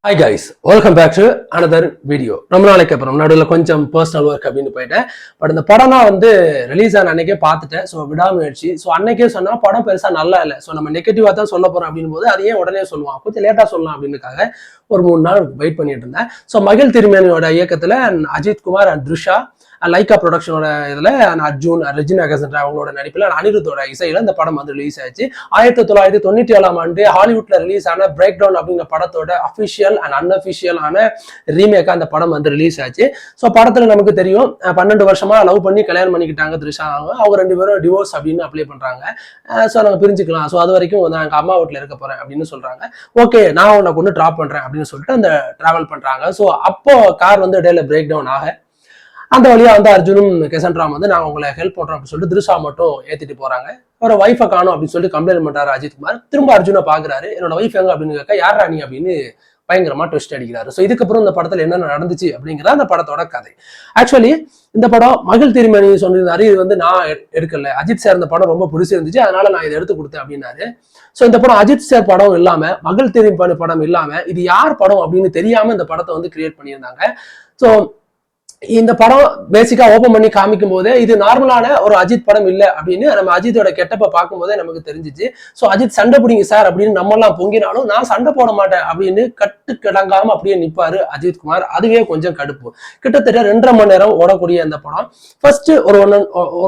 Hi guys, welcome back to another video. ரொம்ப நாளைக்கு அப்புறம் நடுவில் கொஞ்சம் பர்சனல் ஒர்க் அப்படின்னு போயிட்டேன். பட் இந்த படம்லாம் ரிலீஸ் ஆன அன்னைக்கே பார்த்துட்டேன். ஸோ விடாமுயற்சி. ஸோ அன்னைக்கே சொன்னால் படம் பெருசாக நல்லா இல்லை. ஸோ நம்ம நெகட்டிவாக தான் சொல்ல போகிறோம் அப்படின் போது அதையே உடனே சொல்லுவான், கொஞ்சம் லேட்டாக சொல்லலாம் அப்படின்னுக்காக ஒரு 3 நாள் வெயிட் பண்ணிட்டு இருந்தேன். ஸோ மகிழ் திருமேனியோட இயக்கத்தில் அஜித் குமார் அண்ட் த்ரிஷா லைக்கா ப்ரொடக்ஷனோட இதில் அர்ஜுன், ரெஜினா கசன்ட்ரா அவங்களோட நடிப்பில் அனிருத்தோட இசையில் இந்த படம் ரிலீஸ் ஆயிடுச்சு. 1997 ஹாலிவுட்ல ரிலீஸ் ஆன பிரேக் டவுன் அப்படிங்கிற படத்தோட அஃபிஷியல் அண்ட் அன்அஃபிஷியலான ரீமேக்கா அந்த படம் ரிலீஸ் ஆச்சு. ஸோ படத்துல நமக்கு தெரியும், 12 வருஷமா லவ் பண்ணி கல்யாணம் பண்ணிக்கிட்டாங்க த்ரிஷா. அவங்க 2 பேரும் டிவோர்ஸ் அப்படின்னு அப்ளை பண்றாங்க. ஸோ நாங்கள் பிரிஞ்சுக்கலாம், ஸோ அது வரைக்கும் நான் அம்மா வீட்டில் இருக்க போறேன் அப்படின்னு சொல்றாங்க. ஓகே, நான் உன்னை கொண்டு ட்ராப் பண்றேன் அப்படின்னு சொல்லிட்டு அந்த டிராவல் பண்றாங்க. ஸோ அப்போ கார் இடையில பிரேக் டவுன் ஆக அந்த வழியா அர்ஜுனும் கெசன்ட்ராம் நான் உங்களை ஹெல்ப் பண்றேன் அப்படின்னு சொல்லிட்டு திருஷா மட்டும் ஏத்திட்டு போறாங்க. அவரை ஒய்ஃபை காணும் அப்படின்னு சொல்லிட்டு கம்ப்ளைண்ட் பண்றாரு அஜித்குமார். திரும்ப அர்ஜுனை பாக்குறாரு, என்னோட ஒய்ஃப் எங்க அப்படின்னு கேட்க, யார் ராணி அப்படின்னு பயங்கரமா ட்விஸ்ட் அடிக்கிறாரு. ஸோ இதுக்கப்புறம் இந்த படத்துல என்னென்ன நடந்துச்சு அப்படிங்கிறத அந்த படத்தோட கதை. ஆக்சுவலி இந்த படம் மகிழ் திருமணி சொல்லியிருந்தாரு, இது நான் எடுக்கல, அஜித் சார் இந்த படம் ரொம்ப பிடிச்சிருந்துச்சு, அதனால நான் இதை எடுத்து கொடுத்தேன் அப்படின்னாரு. ஸோ இந்த படம் அஜித் சார் படம் இல்லாம, மகிழ் திருமணி படம் இல்லாம, இது யார் படம் அப்படின்னு தெரியாம இந்த படத்தை கிரியேட் பண்ணியிருந்தாங்க. ஸோ இந்த படம் பேசிக்கா ஓபன் பண்ணி காமிக்கும் போதே இது நார்மலான ஒரு அஜித் படம் இல்லை அப்படின்னு நம்ம அஜித்தோட கெட்டப்ப பார்க்கும் போதே நமக்கு தெரிஞ்சிச்சு. ஸோ அஜித் சண்டை பிடிங்க சார் அப்படின்னு நம்ம எல்லாம் பொங்கினாலும் நான் சண்டை போட மாட்டேன் அப்படின்னு கட்டு கிடங்காம அப்படியே நிப்பாரு அஜித் குமார். அதுவே கொஞ்சம் கடுப்பு. கிட்டத்தட்ட 2.5 மணி நேரம் ஓடக்கூடிய அந்த படம் ஃபர்ஸ்ட் ஒரு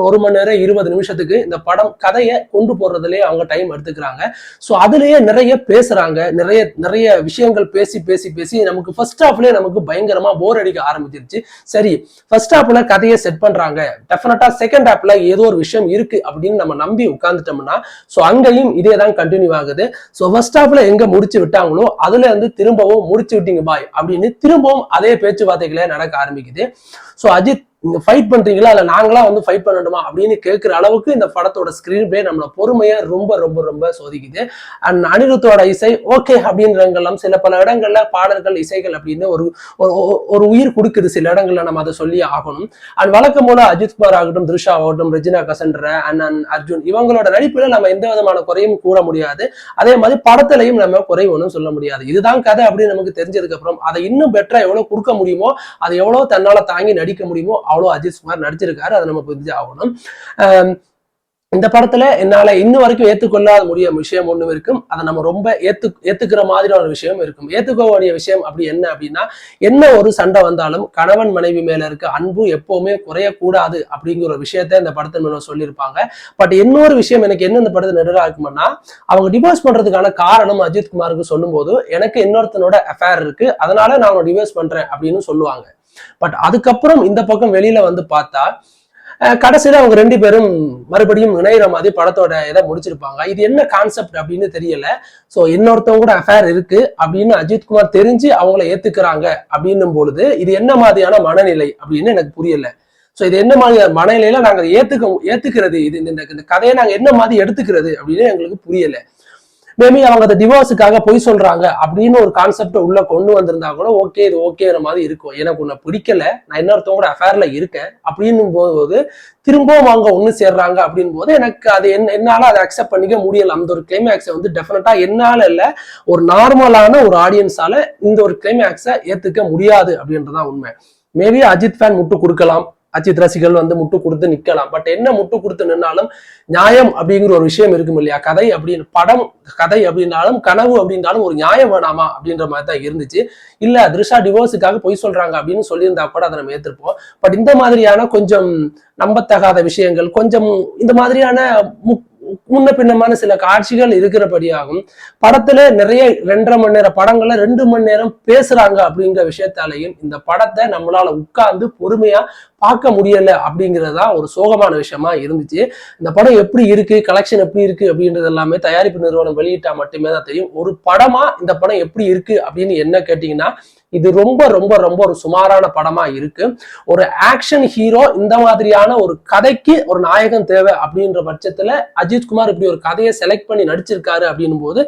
1 மணி நேரம் 20 நிமிஷத்துக்கு இந்த படம் கதையை கொண்டு போறதுலயே அவங்க டைம் எடுத்துக்கிறாங்க. ஸோ அதுலயே நிறைய பேசுறாங்க, நிறைய விஷயங்கள் பேசி பேசி பேசி நமக்கு ஃபர்ஸ்ட் ஹாஃப்லயே நமக்கு பயங்கரமா போர் அடிக்க ஆரம்பிச்சிருச்சு. சரி, ஃபர்ஸ்ட் ஹாப்ல கதையை செட் பண்றாங்க, டெஃபினட்டா செகண்ட் ஹாப்ல ஏதோ ஒரு விஷயம் இருக்கு அப்படின்னு நம்ம நம்பி உட்கார்ந்துட்டோம்னா, சோ அங்கேயும் இதே தான் கண்டினியூ ஆகுது. சோ ஃபர்ஸ்ட் ஹாப்ல எங்க முடிச்சு விட்டாங்களோ அதுல திரும்பவும் முடிச்சு விட்டீங்க பாய் அப்படின்னு திரும்பவும் அதே பேச்சுவார்த்தைகளே நடக்க ஆரம்பிக்குது. சோ அஜித், நீங்க ஃபைட் பண்றீங்களா இல்ல நாங்களா ஃபைட் பண்ணணுமா அப்படின்னு கேட்கிற அளவுக்கு இந்த படத்தோட ஸ்கிரீன் பிளே நம்மள பொறுமையா ரொம்ப ரொம்ப ரொம்ப சோதிக்குது. அண்ட் அனிருத்தோட இசை ஓகே அப்படின்றவங்கெல்லாம் சில பல இடங்கள்ல பாடல்கள் இசைகள் அப்படின்னு ஒரு உயிர் கொடுக்குது. சில இடங்கள்ல நம்ம அதை சொல்லி ஆகணும். அண்ட் வழக்கம் போல அஜித் குமார் ஆகட்டும், த்ரிஷா ஆகட்டும், ரெஜினா கசன்ட்ரா அண்ட் அர்ஜுன் இவங்களோட நடிப்புல நம்ம எந்த விதமான குறையும் கூற முடியாது. அதே மாதிரி படத்திலையும் நம்ம குறை ஒன்றும் சொல்ல முடியாது. இதுதான் கதை அப்படின்னு நமக்கு தெரிஞ்சதுக்கு அப்புறம் அதை இன்னும் பெட்டரா எவ்வளவு கொடுக்க முடியுமோ, அதை எவ்வளவு தன்னால தாங்கி நடிக்க முடியுமோ அவ்வளோ அஜித் குமார் நடிச்சிருக்காரு. அதை நம்ம புரிஞ்சு ஆகணும். இந்த படத்துல என்னால இன்னும் வரைக்கும் ஏத்துக்கொள்ளாத முடிய விஷயம் ஒண்ணு இருக்கும். அதை நம்ம ரொம்ப ஏத்துக்கிற மாதிரியான விஷயம் இருக்கும். ஏத்துக்க வேண்டிய விஷயம் அப்படி என்ன அப்படின்னா, என்ன ஒரு சண்டை வந்தாலும் கணவன் மனைவி மேல இருக்க அன்பு எப்பவுமே குறையக்கூடாது அப்படிங்கிற ஒரு விஷயத்த இந்த படத்தின் மூலம் சொல்லியிருப்பாங்க. பட் இன்னொரு விஷயம் எனக்கு என்ன இந்த படத்தை நெடுதா இருக்கும்னா, அவங்க டிவோர்ஸ் பண்றதுக்கான காரணம் அஜித் குமாருக்கு சொல்லும் போது, எனக்கு இன்னொருத்தனோட அஃபேர் இருக்கு, அதனால நான் அவனை டிவோர்ஸ் பண்றேன் அப்படின்னு சொல்லுவாங்க. பட் அதுக்கப்புறம் இந்த பக்கம் வெளியில பார்த்தா கடைசியில அவங்க 2 பேரும் மறுபடியும் இணைகிற மாதிரி படத்தோட இதை முடிச்சிருப்பாங்க. இது என்ன கான்செப்ட் அப்படின்னு தெரியல. சோ இன்னொருத்தவங்க கூட அஃபேர் இருக்கு அப்படின்னு அஜித் குமார் தெரிஞ்சு அவங்கள ஏத்துக்கிறாங்க அப்படின்னும் பொழுது இது என்ன மாதிரியான மனநிலை அப்படின்னு எனக்கு புரியல. சோ இது என்ன மாதிரியான மனநிலையில நாங்க ஏத்துக்கிறது, இது இந்த கதையை நாங்க என்ன மாதிரி எடுத்துக்கிறது அப்படின்னு எங்களுக்கு புரியல. மேபி அவங்க அந்த டிவோர்ஸுக்காக பொய் சொல்றாங்க அப்படின்னு ஒரு கான்செப்ட் உள்ள கொண்டு வந்திருந்தா கூட ஓகே, இது ஓகேற மாதிரி இருக்கும். எனக்கு உன்னை பிடிக்கல, நான் இன்னொருத்தவங்க கூட அஃபேர்ல இருக்கேன் அப்படின்னும் போது திரும்பவும் அவங்க ஒண்ணு சேர்றாங்க அப்படின் போது எனக்கு அது என்னால அதை அக்செப்ட் பண்ணிக்க முடியல. அந்த ஒரு கிளைமேக்ஸை டெஃபினட்டா என்னால இல்ல, ஒரு நார்மலான ஒரு ஆடியன்ஸால இந்த ஒரு கிளைமேக்ஸை ஏத்துக்க முடியாது அப்படின்றதான் உண்மை. மேபி அஜித் ஃபேன் முட்டு கொடுக்கலாம், அஜித் ரசிகர்கள் முட்டு கொடுத்து நிக்கலாம். பட் என்ன முட்டு கொடுத்து நின்னாலும் நியாயம் அப்படிங்கிற ஒரு விஷயம் இருக்கும் இல்லையா? கதை அப்படின்னு படம் கதை அப்படின்னாலும் கனவு அப்படின்னாலும் ஒரு நியாயம் வேணாமா அப்படின்ற மாதிரி தான் இருந்துச்சு. இல்ல த்ரிஷா டிவோர்ஸுக்காக பொய் சொல்றாங்க அப்படின்னு சொல்லியிருந்தா கூட அதை நம்ம ஏத்திருப்போம். பட் இந்த மாதிரியான கொஞ்சம் நம்பத்தகாத விஷயங்கள், கொஞ்சம் இந்த மாதிரியான முன்ன பின்னமான சில காட்சிகள் இருக்கிறபடியாகும். படத்துல நிறைய 2.5 மணி நேரம் படங்கள்ல 2 மணி நேரம் பேசுறாங்க அப்படிங்கிற விஷயத்தாலையும் இந்த படத்தை நம்மளால உட்கார்ந்து பொறுமையா பார்க்க முடியல அப்படிங்கிறதா ஒரு சோகமான விஷயமா இருந்துச்சு. இந்த படம் எப்படி இருக்கு, கலெக்ஷன் எப்படி இருக்கு அப்படின்றது எல்லாமே தயாரிப்பு நிறுவனம் வெளியிட்டா மட்டுமே தான் தெரியும். ஒரு படமா இந்த படம் எப்படி இருக்கு அப்படின்னு என்ன கேட்டீங்கன்னா, இது ரொம்ப ரொம்ப ரொம்ப ஒரு சுமாரான படமா இருக்கு. ஒரு ஆக்ஷன் ஹீரோ இந்த மாதிரியான ஒரு கதைக்கு ஒரு நாயகன் தேவை அப்படின்ற பட்சத்துல அஜித் குமார் இப்படி ஒரு கதையை செலக்ட் பண்ணி நடிச்சிருக்காரு அப்படின்னும் போது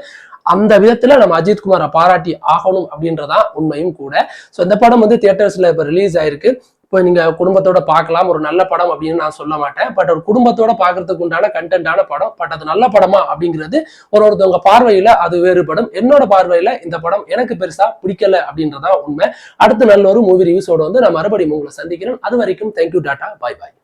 அந்த விதத்துல நம்ம அஜித் குமாரை பாராட்டி ஆகணும் அப்படின்றதான் உண்மையும் கூட. சோ இந்த படம் தியேட்டர்ஸ்ல இப்ப ரிலீஸ் ஆயிருக்கு. இப்போ நீங்க குடும்பத்தோட பார்க்கலாம், ஒரு நல்ல படம் அப்படின்னு நான் சொல்ல மாட்டேன். பட் ஒரு குடும்பத்தோட பார்க்கறதுக்கு உண்டான கண்டென்ட்டான படம். பட் அது நல்ல படமா அப்படிங்கிறது ஒருத்தவங்க பார்வையில அது வேறுபடும். என்னோட பார்வையில இந்த படம் எனக்கு பெருசா பிடிக்கல அப்படின்றதா உண்மை. அடுத்து நல்ல ஒரு மூவி ரிவ்யூஸோட வந்து நான் மறுபடியும் உங்களை சந்திக்கிறேன். அது வரைக்கும் தேங்க்யூ, டாடா, பாய் பாய்.